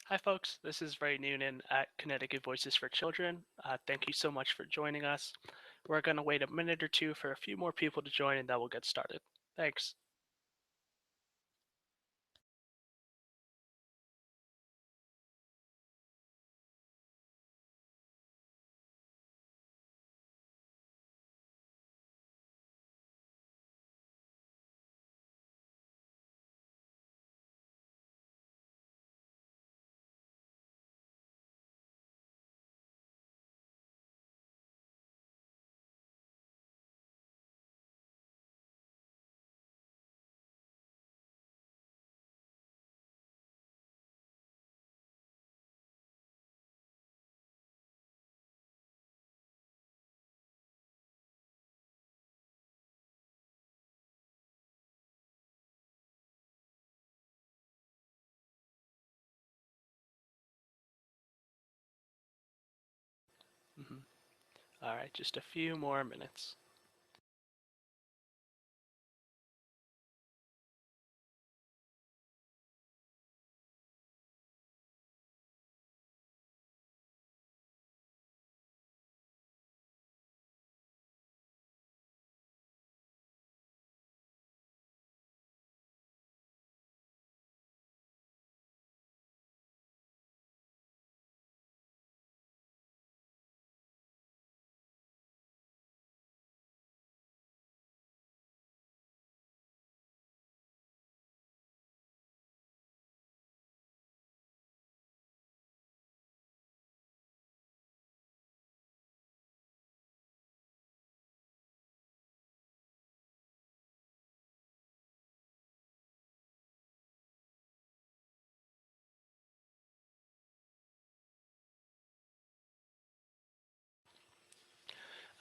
Hi, folks. This is Ray Noonan at Connecticut Voices for Children. Thank you so much for joining us. We're going to wait a minute or two for a few more people to join, and then we'll get started. Thanks. Mhm. All right, just a few more minutes.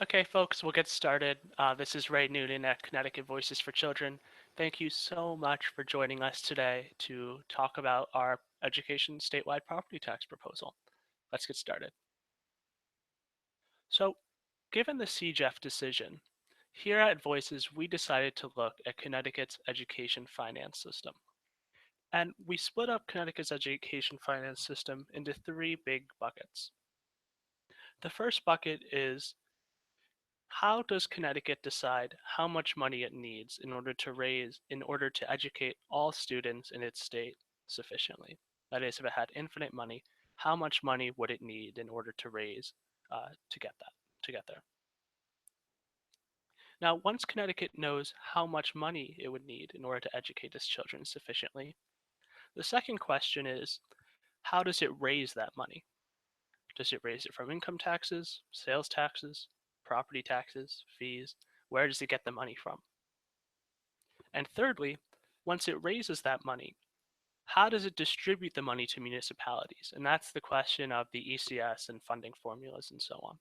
Okay, folks, we'll get started. This is Ray Noonan at Connecticut Voices for Children. Thank you so much for joining us today to talk about our education statewide property tax proposal. Let's get started. So, given the CJEF decision, here at Voices, we decided to look at Connecticut's education finance system. And we split up Connecticut's education finance system into three big buckets. The first bucket is how does Connecticut decide how much money it needs in order to educate all students in its state sufficiently? That is, if it had infinite money, how much money would it need in order to raise to get there? Now, once Connecticut knows how much money it would need in order to educate its children sufficiently, the second question is how does it raise that money? Does it raise it from income taxes, sales taxes, property taxes, fees? Where does it get the money from? And thirdly, once it raises that money, how does it distribute the money to municipalities? And that's the question of the ECS and funding formulas and so on.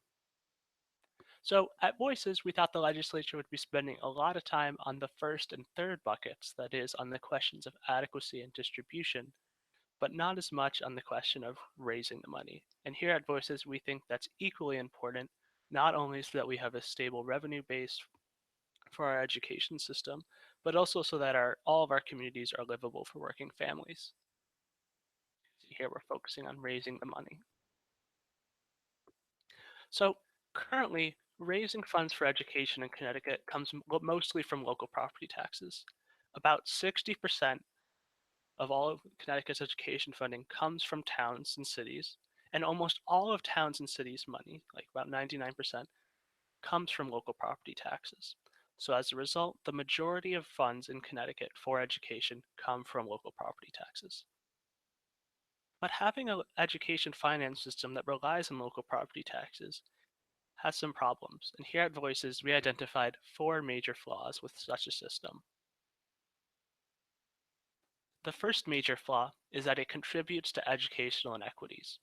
So at Voices, we thought the legislature would be spending a lot of time on the first and third buckets, that is, on the questions of adequacy and distribution, but not as much on the question of raising the money. And here at Voices, we think that's equally important, not only so that we have a stable revenue base for our education system, but also so that all of our communities are livable for working families. Here we're focusing on raising the money. So currently, raising funds for education in Connecticut comes mostly from local property taxes. About 60% of all of Connecticut's education funding comes from towns and cities, and almost all of towns and cities' money, like about 99%, comes from local property taxes. So as a result, the majority of funds in Connecticut for education come from local property taxes. But having an education finance system that relies on local property taxes has some problems, and here at Voices, we identified four major flaws with such a system. The first major flaw is that it contributes to educational inequities.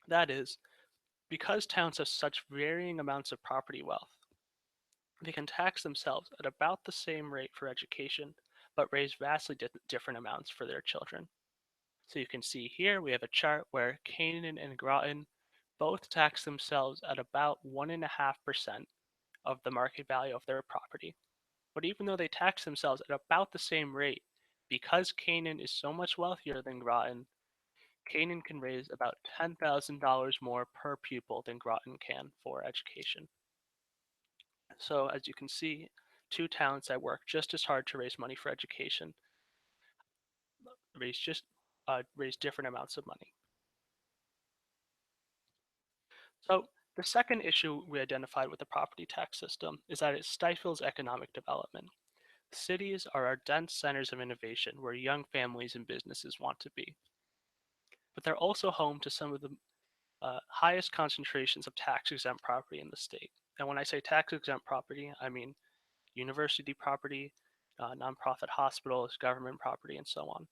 That is, because towns have such varying amounts of property wealth, they can tax themselves at about the same rate for education, but raise vastly different amounts for their children. So you can see here we have a chart where Canaan and Groton both tax themselves at about 1.5% of the market value of their property. But even though they tax themselves at about the same rate, because Canaan is so much wealthier than Groton, Canaan can raise about $10,000 more per pupil than Groton can for education. So as you can see, two towns that work just as hard to raise money for education raise just raise different amounts of money. So the second issue we identified with the property tax system is that it stifles economic development. Cities are our dense centers of innovation where young families and businesses want to be, but they're also home to some of the highest concentrations of tax-exempt property in the state. And when I say tax-exempt property, I mean university property, nonprofit hospitals, government property, and so on.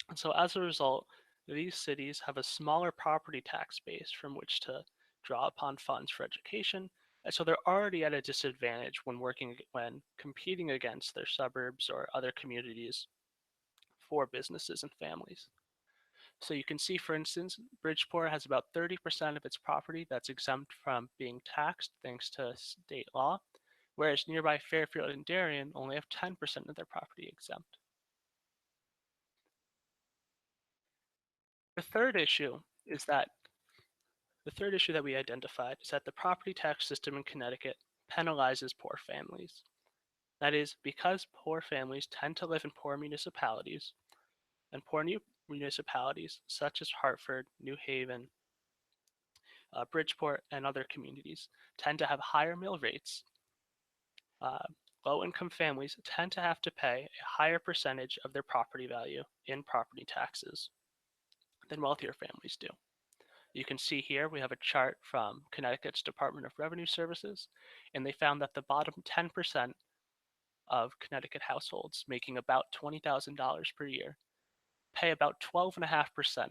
And so as a result, these cities have a smaller property tax base from which to draw upon funds for education. And so they're already at a disadvantage when competing against their suburbs or other communities for businesses and families. So you can see, for instance, Bridgeport has about 30% of its property that's exempt from being taxed thanks to state law, whereas nearby Fairfield and Darien only have 10% of their property exempt. The third issue is that the third issue that we identified is that the property tax system in Connecticut penalizes poor families. That is, because poor families tend to live in poor municipalities, and poor new municipalities such as Hartford, New Haven, Bridgeport, and other communities tend to have higher mill rates. Uh, Low-income families tend to have to pay a higher percentage of their property value in property taxes than wealthier families do. You can see here we have a chart from Connecticut's Department of Revenue Services, and they found that the bottom 10% of Connecticut households making about $20,000 per year pay about 12.5%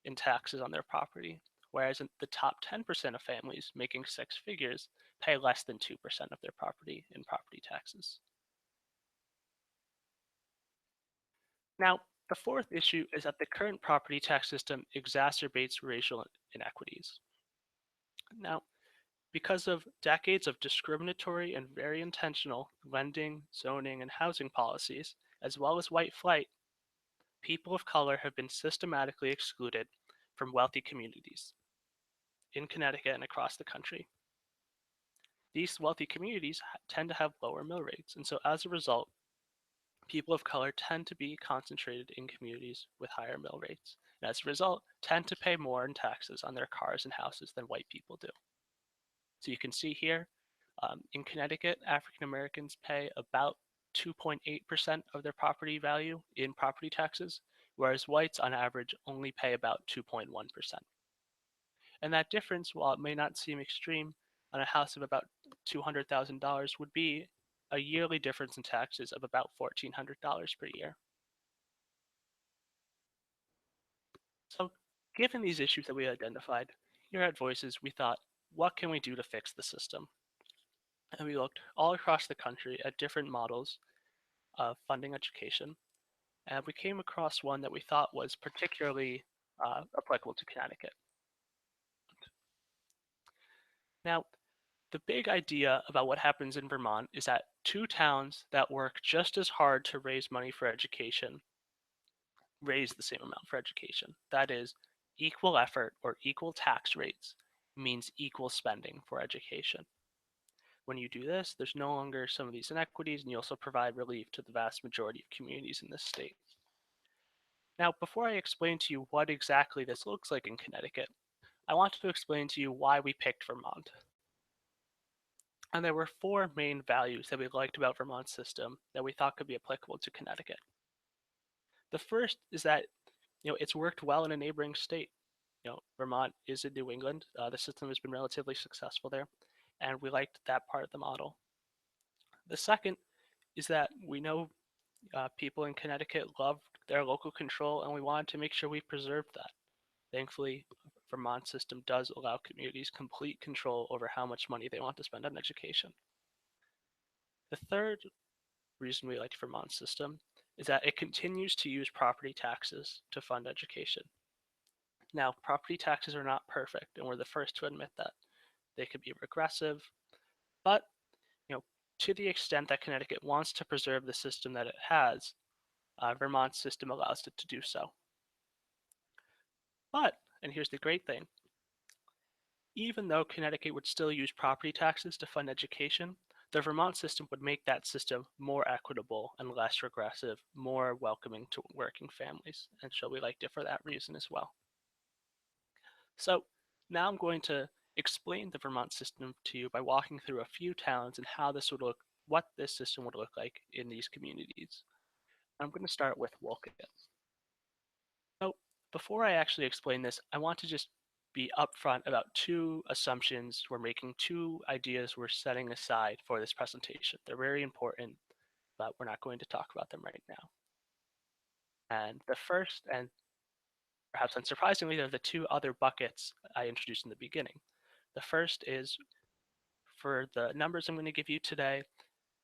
in taxes on their property, whereas in the top 10% of families making six figures pay less than 2% of their property in property taxes. Now, the fourth issue is that the current property tax system exacerbates racial inequities. Now, because of decades of discriminatory and very intentional lending, zoning, and housing policies, as well as white flight, people of color have been systematically excluded from wealthy communities in Connecticut and across the country. These wealthy communities tend to have lower mill rates, and so as a result, people of color tend to be concentrated in communities with higher mill rates, and as a result, tend to pay more in taxes on their cars and houses than white people do. So you can see here, in Connecticut, African Americans pay about 2.8% of their property value in property taxes, whereas whites on average only pay about 2.1%. And that difference, while it may not seem extreme, on a house of about $200,000 would be a yearly difference in taxes of about $1,400 per year. So given these issues that we identified, here at Voices, we thought, what can we do to fix the system? And we looked all across the country at different models of funding education, and we came across one that we thought was particularly applicable to Connecticut. Now, the big idea about what happens in Vermont is that two towns that work just as hard to raise money for education raise the same amount for education. That is, equal effort or equal tax rates means equal spending for education. When you do this, there's no longer some of these inequities, and you also provide relief to the vast majority of communities in this state. Now, before I explain to you what exactly this looks like in Connecticut, I want to explain to you why we picked Vermont. And there were four main values that we liked about Vermont's system that we thought could be applicable to Connecticut. The first is that it's worked well in a neighboring state. Vermont is in New England. The system has been relatively successful there, and we liked that part of the model. The second is that we know people in Connecticut loved their local control, and we wanted to make sure we preserved that. Thankfully, Vermont's system does allow communities complete control over how much money they want to spend on education. The third reason we liked Vermont's system is that it continues to use property taxes to fund education. Now, property taxes are not perfect, and we're the first to admit that. They could be regressive, but to the extent that Connecticut wants to preserve the system that it has, Vermont's system allows it to do so. But, and here's the great thing, even though Connecticut would still use property taxes to fund education, the Vermont system would make that system more equitable and less regressive, more welcoming to working families, and so we liked it for that reason as well. So now I'm going to explain the Vermont system to you by walking through a few towns and how this would look, what this system would look like in these communities. I'm going to start with Wolcott. So before I actually explain this, I want to just be upfront about two assumptions we're making, two ideas we're setting aside for this presentation. They're very important, but we're not going to talk about them right now. And the first, and perhaps unsurprisingly, they're the two other buckets I introduced in the beginning. The first is for the numbers I'm going to give you today,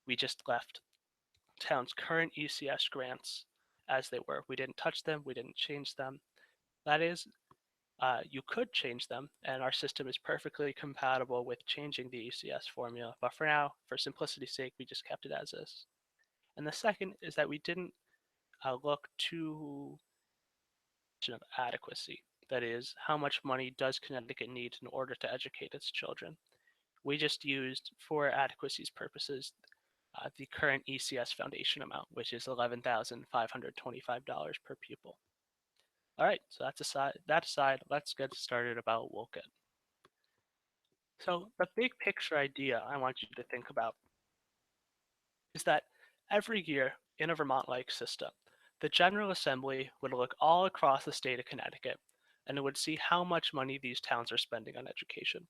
we just left town's current ECS grants as they were. We didn't touch them, we didn't change them. That is, you could change them, and our system is perfectly compatible with changing the ECS formula. But for now, for simplicity's sake, we just kept it as is. And the second is that we didn't look to of adequacy. That is, how much money does Connecticut need in order to educate its children? We just used, for adequacy's purposes, the current ECS foundation amount, which is $11,525 per pupil. All right, so that aside, let's get started about Wolcott. So the big picture idea I want you to think about is that every year in a Vermont-like system, the General Assembly would look all across the state of Connecticut and it would see how much money these towns are spending on education.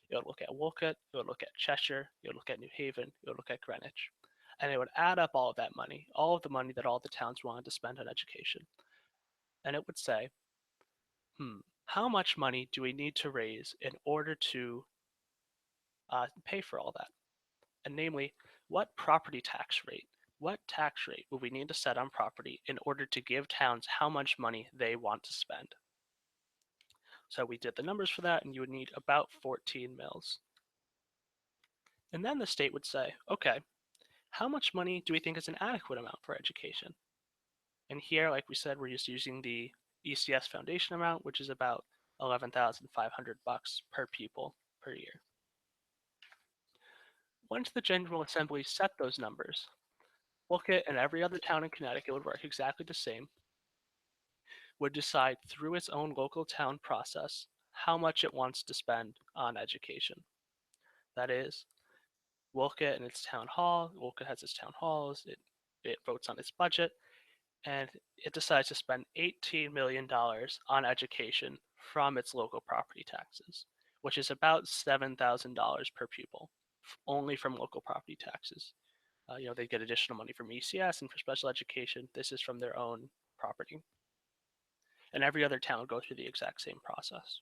It would look at Wolcott, it would look at Cheshire, it would look at New Haven, it would look at Greenwich. And it would add up all of that money, all of the money that all the towns wanted to spend on education. And it would say, how much money do we need to raise in order to pay for all that? And namely, what tax rate will we need to set on property in order to give towns how much money they want to spend? So we did the numbers for that, and you would need about 14 mils. And then the state would say, okay, how much money do we think is an adequate amount for education? And here, like we said, we're just using the ECS foundation amount, which is about 11,500 bucks per pupil per year. Once the General Assembly set those numbers, Wolcott and every other town in Connecticut would work exactly the same, would decide through its own local town process how much it wants to spend on education. That is, Wolcott and its town hall, Wolcott has its town halls, it votes on its budget, and it decides to spend $18 million on education from its local property taxes, which is about $7,000 per pupil, only from local property taxes. They get additional money from ECS and for special education. This is from their own property. And every other town would go through the exact same process.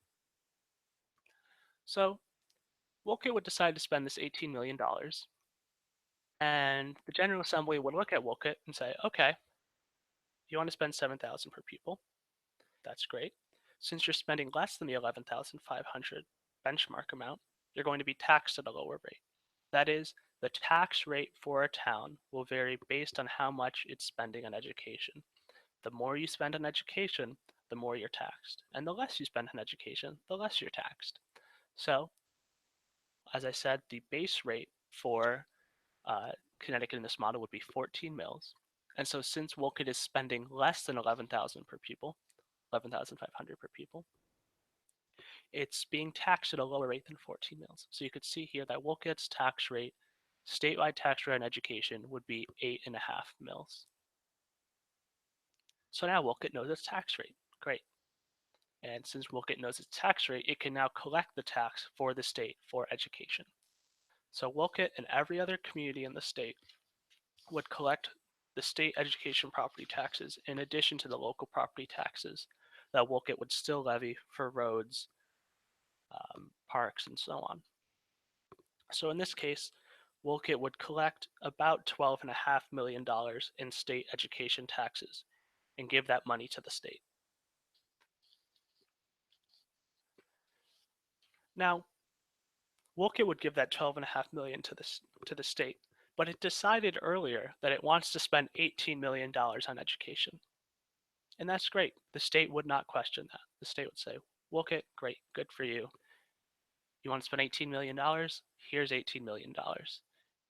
So Wolcott would decide to spend this $18 million, and the General Assembly would look at Wolcott and say, okay, you want to spend $7,000 per pupil? That's great. Since you're spending less than the 11,500 benchmark amount, you're going to be taxed at a lower rate. That is, the tax rate for a town will vary based on how much it's spending on education. The more you spend on education, the more you're taxed. And the less you spend on education, the less you're taxed. So, as I said, the base rate for Connecticut in this model would be 14 mils. And so since Wolcott is spending less than 11,000 per pupil, 11,500 per pupil, it's being taxed at a lower rate than 14 mils. So you could see here that Wolcott's tax rate, statewide tax rate on education, would be 8.5 mils. So now Wolcott knows its tax rate. Great. And since Wolcott knows its tax rate, it can now collect the tax for the state for education. So Wolcott and every other community in the state would collect the state education property taxes in addition to the local property taxes that Wolcott would still levy for roads, parks, and so on. So in this case, Wolcott would collect about $12.5 million in state education taxes and give that money to the state. Now, Wolcott would give that $12.5 million to the state, but it decided earlier that it wants to spend $18 million on education. And that's great. The state would not question that. The state would say, Wolcott, great, good for you. You want to spend $18 million? Here's $18 million.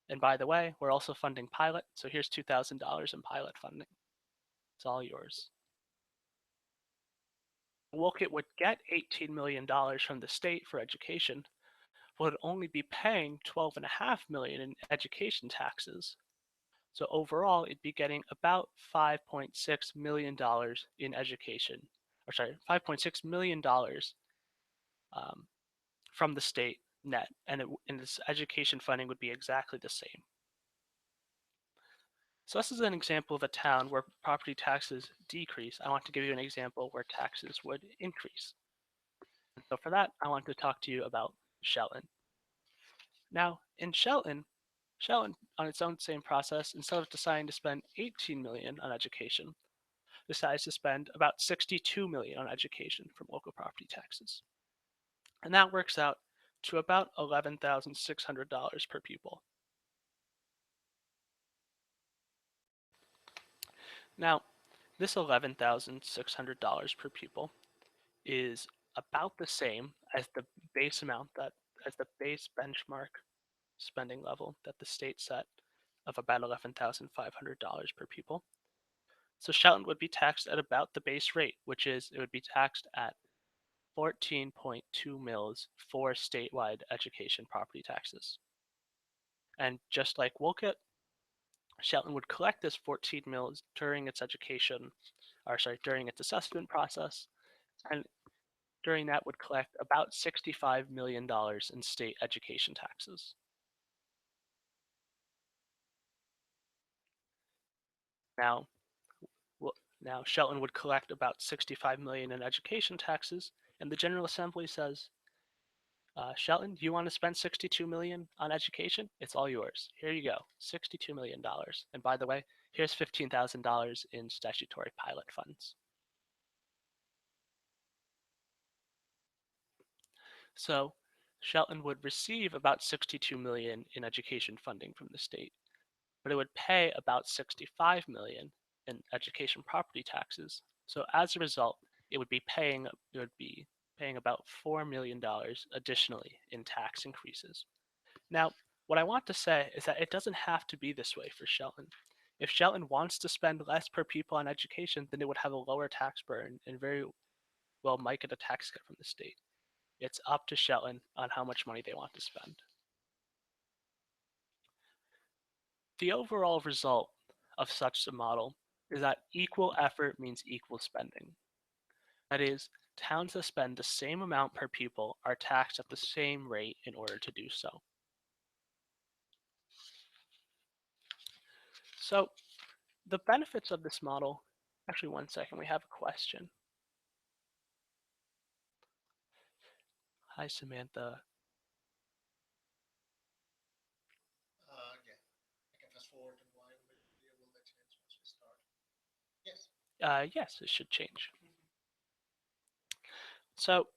And by the way, we're also funding pilot, so here's $2,000 in pilot funding. It's all yours. Wolcott would get $18 million from the state for education, but would only be paying $12.5 million in education taxes. So overall, it'd be getting about $5.6 million in education, or sorry, $5.6 million um, from the state net, and this education funding would be exactly the same. So this is an example of a town where property taxes decrease. I want to give you an example where taxes would increase. And so for that, I want to talk to you about Shelton. Now, in Shelton on its own same process, instead of deciding to spend 18 million on education, decides to spend about 62 million on education from local property taxes. And that works out to about $11,600 per pupil. Now, this $11,600 per pupil is about the same as the base amount as the base benchmark spending level that the state set of about $11,500 per pupil. So Shelton would be taxed at about the base rate, which is it would be taxed at 14.2 mils for statewide education property taxes. And just like Wolcott, Shelton would collect this 14 mils during its during its assessment process, and during that would collect about $65 million in state education taxes. Now, now Shelton would collect about 65 million in education taxes, and the General Assembly says, Shelton, do you want to spend 62 million on education? It's all yours. Here you go, $62 million. And by the way, here's $15,000 in statutory pilot funds. So Shelton would receive about 62 million in education funding from the state, but it would pay about 65 million in education property taxes. So as a result, it would be paying about $4 million additionally in tax increases. Now, what I want to say is that it doesn't have to be this way for Shelton. If Shelton wants to spend less per pupil on education, then it would have a lower tax burden and very well might get a tax cut from the state. It's up to Shelton on how much money they want to spend. The overall result of such a model is that equal effort means equal spending. That is, towns that spend the same amount per pupil are taxed at the same rate in order to do so. So the benefits of this model, actually one second, we have a question. Hi, Samantha. Yeah, I can fast forward and why video will let change once we start. Yes. Yes, it should change. So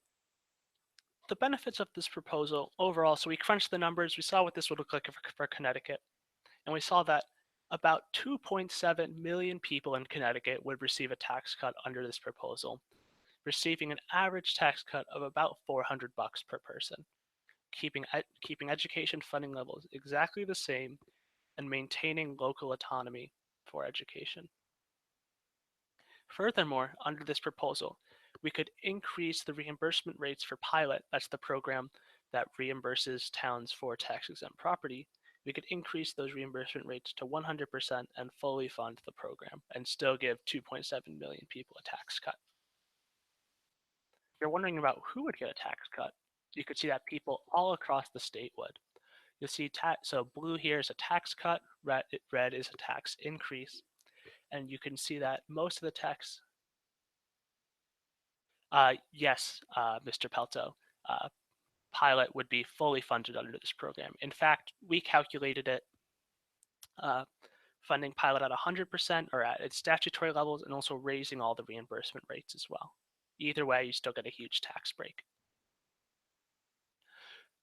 the benefits of this proposal overall, so we crunched the numbers, we saw what this would look like for Connecticut, and we saw that about 2.7 million people in Connecticut would receive a tax cut under this proposal, receiving an average tax cut of about 400 bucks per person, keeping education funding levels exactly the same and maintaining local autonomy for education. Furthermore, under this proposal, we could increase the reimbursement rates for pilot, that's the program that reimburses towns for tax-exempt property. We could increase those reimbursement rates to 100% and fully fund the program and still give 2.7 million people a tax cut. If you're wondering about who would get a tax cut, you could see that people all across the state would. You'll see so blue here is a tax cut, red is a tax increase, and you can see that most of the tax yes, Mr. Pelto. Uh, pilot would be fully funded under this program. In fact, we calculated it uh, funding pilot at 100% or at its statutory levels and also raising all the reimbursement rates as well. Either way, you still get a huge tax break.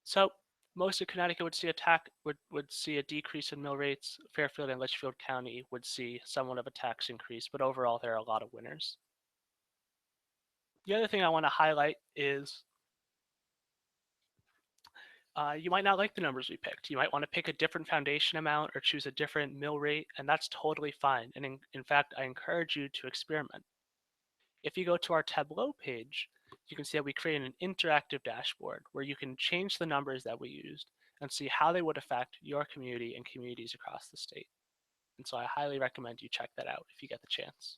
So most of Connecticut would see a decrease in mill rates. Fairfield and Litchfield County would see somewhat of a tax increase, but overall there are a lot of winners. The other thing I want to highlight is you might not like the numbers we picked. You might want to pick a different foundation amount or choose a different mill rate, and that's totally fine. And in fact, I encourage you to experiment. If you go to our Tableau page, you can see that we created an interactive dashboard where you can change the numbers that we used and see how they would affect your community and communities across the state. And so I highly recommend you check that out if you get the chance.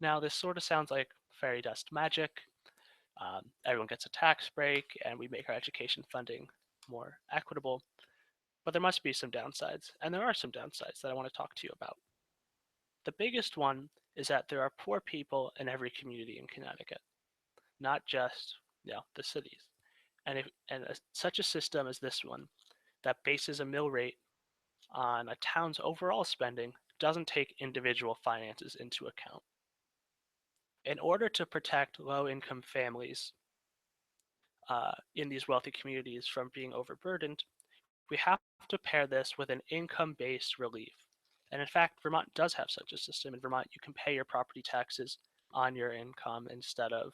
Now, this sort of sounds like fairy dust magic. Everyone gets a tax break, and we make our education funding more equitable. But there must be some downsides, and there are some downsides that I want to talk to you about. The biggest one is that there are poor people in every community in Connecticut, not just the cities. And such a system as this one that bases a mill rate on a town's overall spending doesn't take individual finances into account. In order to protect low-income families in these wealthy communities from being overburdened, we have to pair this with an income-based relief. And in fact, Vermont does have such a system. In Vermont, you can pay your property taxes on your income instead of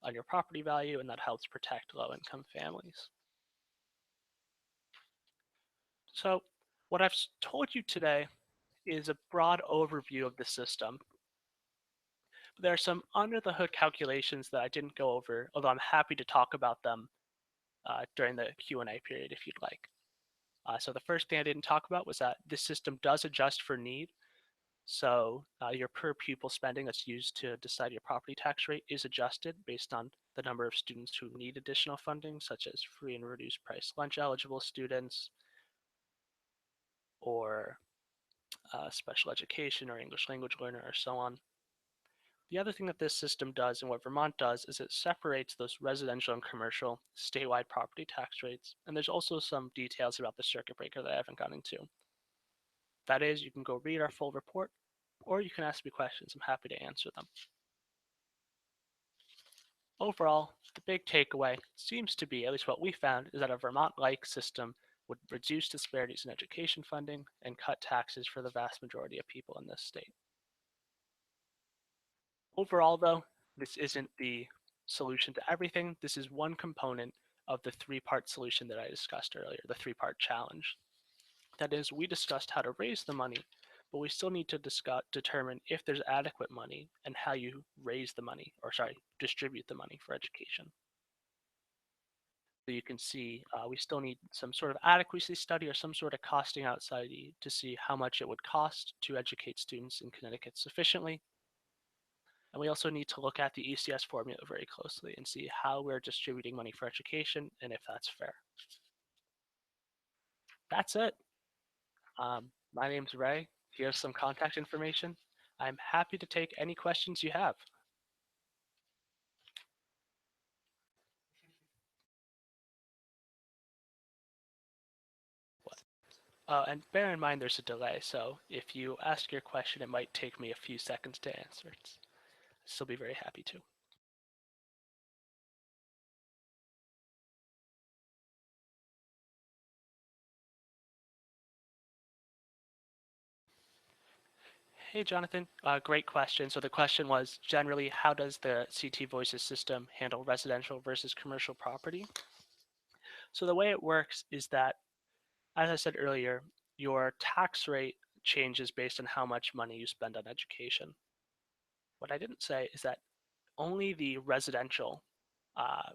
on your property value, and that helps protect low-income families. So what I've told you today is a broad overview of the system. But there are some under-the-hood calculations that I didn't go over, although I'm happy to talk about them during the Q&A period if you'd like. So the first thing I didn't talk about was that this system does adjust for need. So your per pupil spending that's used to decide your property tax rate is adjusted based on the number of students who need additional funding, such as free and reduced price lunch eligible students, or special education or English language learner, or so on. The other thing that this system does and what Vermont does is it separates those residential and commercial statewide property tax rates. And there's also some details about the circuit breaker that I haven't gone into. That is, you can go read our full report, or you can ask me questions. I'm happy to answer them. Overall, the big takeaway seems to be, at least what we found, is that a Vermont-like system would reduce disparities in education funding and cut taxes for the vast majority of people in this state. Overall, though, this isn't the solution to everything. This is one component of the three-part solution that I discussed earlier, the three-part challenge. That is, we discussed how to raise the money, but we still need to determine if there's adequate money and how you raise the money, or sorry, distribute the money for education. So you can see we still need some sort of adequacy study or some sort of costing out study to see how much it would cost to educate students in Connecticut sufficiently. And we also need to look at the ECS formula very closely and see how we're distributing money for education and if that's fair. That's it. My name's Ray. Here's some contact information. I'm happy to take any questions you have. And bear in mind there's a delay, so if you ask your question, it might take me a few seconds to answer. I'd still be very happy to. Hey, Jonathan. Great question. So the question was generally, how does the CT Voices system handle residential versus commercial property? So the way it works is that, as I said earlier, your tax rate changes based on how much money you spend on education. What I didn't say is that only the residential uh,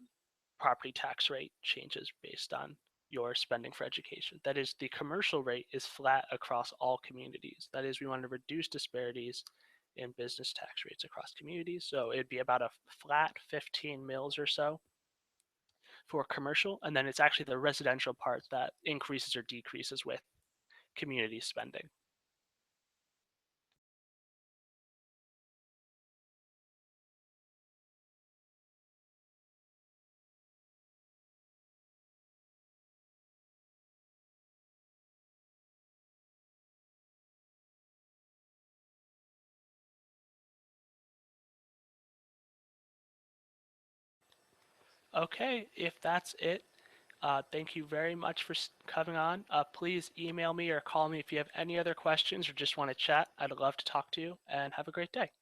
property tax rate changes based on your spending for education. That is, the commercial rate is flat across all communities. That is, we want to reduce disparities in business tax rates across communities. So it'd be about a flat 15 mils or so for commercial, and then it's actually the residential part that increases or decreases with community spending. Okay, if that's it, thank you very much for coming on. Please email me or call me if you have any other questions or just want to chat. I'd love to talk to you, and have a great day.